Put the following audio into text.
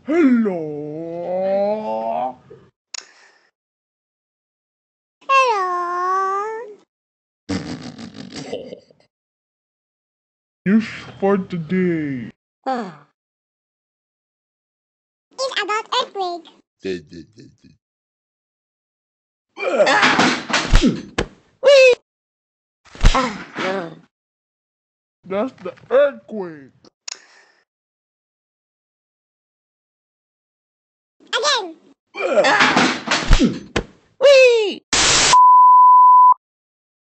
Hello. Hello. News for today. It's about earthquake. That's the earthquake.